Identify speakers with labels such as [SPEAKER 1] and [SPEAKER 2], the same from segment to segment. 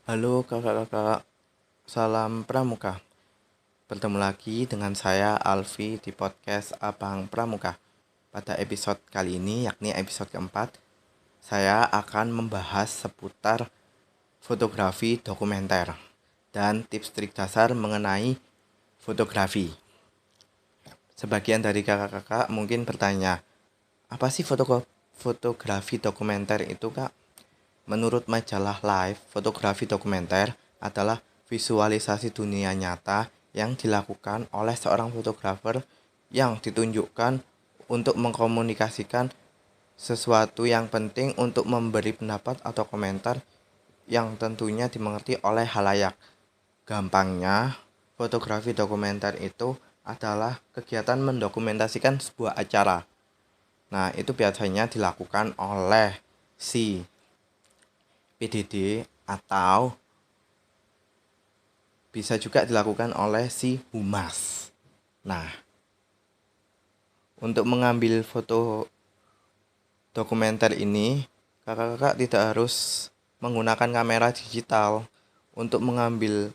[SPEAKER 1] Halo kakak-kakak, salam pramuka. Bertemu lagi dengan saya Alfi di podcast Abang Pramuka. Pada episode kali ini, yakni episode keempat, saya akan membahas seputar fotografi dokumenter dan tips trik dasar mengenai fotografi. Sebagian dari kakak-kakak mungkin bertanya, apa sih fotografi dokumenter itu, Kak? Menurut majalah Life, fotografi dokumenter adalah visualisasi dunia nyata yang dilakukan oleh seorang fotografer yang ditunjukkan untuk mengkomunikasikan sesuatu yang penting untuk memberi pendapat atau komentar yang tentunya dimengerti oleh halayak. Gampangnya, fotografi dokumenter itu adalah kegiatan mendokumentasikan sebuah acara. Nah, itu biasanya dilakukan oleh si PDD atau bisa juga dilakukan oleh si humas. Nah, untuk mengambil foto dokumenter ini, kakak-kakak tidak harus menggunakan kamera digital untuk mengambil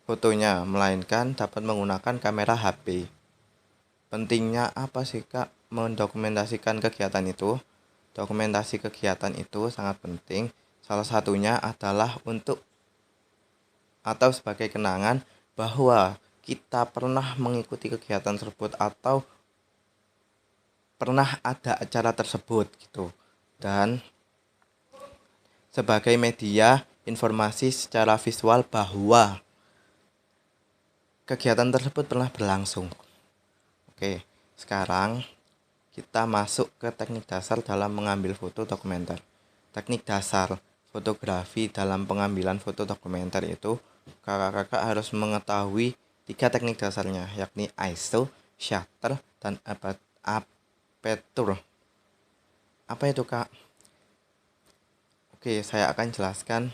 [SPEAKER 1] fotonya, melainkan dapat menggunakan kamera HP. Pentingnya apa sih, Kak, mendokumentasikan kegiatan itu? Dokumentasi kegiatan itu sangat penting. Salah satunya adalah untuk atau sebagai kenangan bahwa kita pernah mengikuti kegiatan tersebut atau pernah ada acara tersebut gitu. Dan sebagai media informasi secara visual bahwa kegiatan tersebut pernah berlangsung. Oke, sekarang kita masuk ke teknik dasar dalam mengambil foto dokumenter. Teknik dasar fotografi dalam pengambilan foto dokumenter itu kakak-kakak harus mengetahui 3 teknik dasarnya, yakni ISO, shutter, dan aperture. Apa itu, Kak? Oke, saya akan jelaskan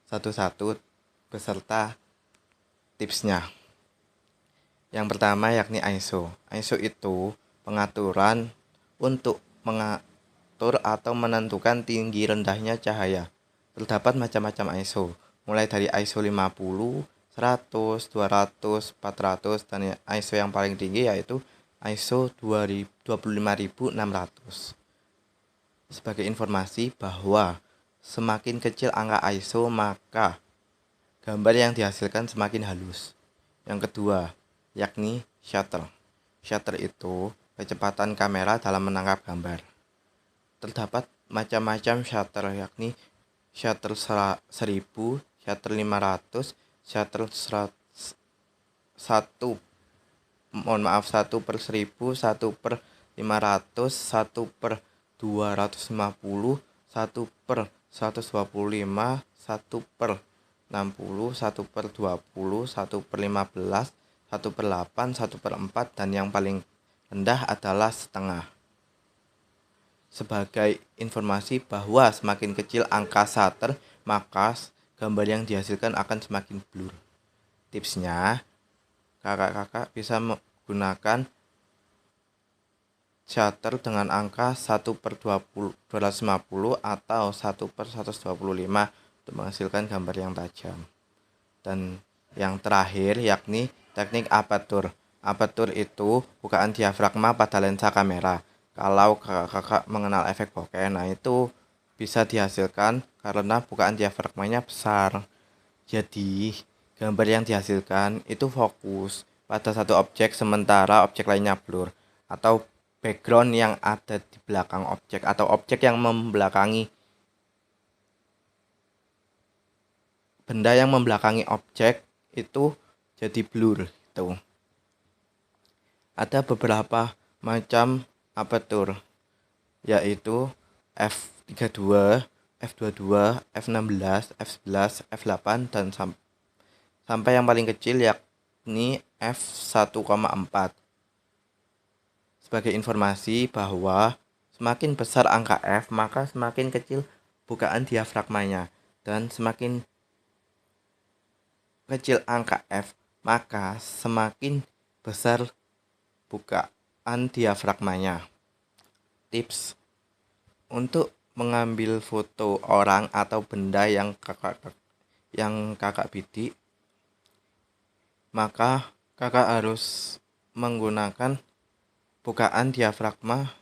[SPEAKER 1] satu-satu beserta tipsnya. Yang pertama yakni ISO. ISO itu pengaturan untuk mengatur atau menentukan tinggi rendahnya cahaya. Terdapat macam-macam ISO, mulai dari ISO 50, 100, 200, 400, dan ISO yang paling tinggi yaitu ISO 25600. Sebagai informasi bahwa semakin kecil angka ISO maka gambar yang dihasilkan semakin halus. Yang kedua, yakni shutter. Shutter itu kecepatan kamera dalam menangkap gambar. Terdapat macam-macam shutter, yakni shutter 1000, shutter 500, shutter 1 per 1000, 1 per 500, 1 per 250, 1 per 125, 1 per 60, 1 per 20, 1 per 15, 1 per 8, 1 per 4, dan yang paling rendah adalah setengah. Sebagai informasi bahwa semakin kecil angka shutter, maka gambar yang dihasilkan akan semakin blur. Tipsnya, kakak-kakak bisa menggunakan shutter dengan angka 1 per 250 atau 1 per 125 untuk menghasilkan gambar yang tajam. Dan yang terakhir yakni teknik aperture. Aperture itu bukaan diafragma pada lensa kamera. Kalau kakak mengenal efek bokeh, nah itu bisa dihasilkan karena bukaan diafragmanya besar. Jadi, gambar yang dihasilkan itu fokus pada satu objek sementara objek lainnya blur, atau background yang ada di belakang objek atau objek yang membelakangi benda yang membelakangi objek itu jadi blur gitu. Ada beberapa macam aperture, yaitu f32, f22, f16, f11, f8, dan sampai yang paling kecil yakni f1,4. Sebagai informasi bahwa semakin besar angka f, maka semakin kecil bukaan diafragmanya, dan semakin kecil angka f, maka semakin besar bukaan diafragmanya. Tips untuk mengambil foto orang atau benda yang yang kakak bidik, maka kakak harus menggunakan bukaan diafragma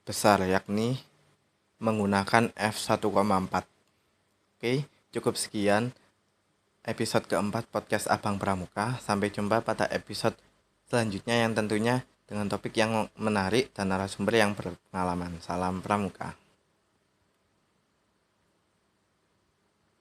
[SPEAKER 1] besar, yakni menggunakan F1,4. Oke, cukup sekian episode keempat podcast Abang Pramuka. Sampai jumpa pada episode selanjutnya yang tentunya dengan topik yang menarik dan narasumber yang berpengalaman. Salam Pramuka.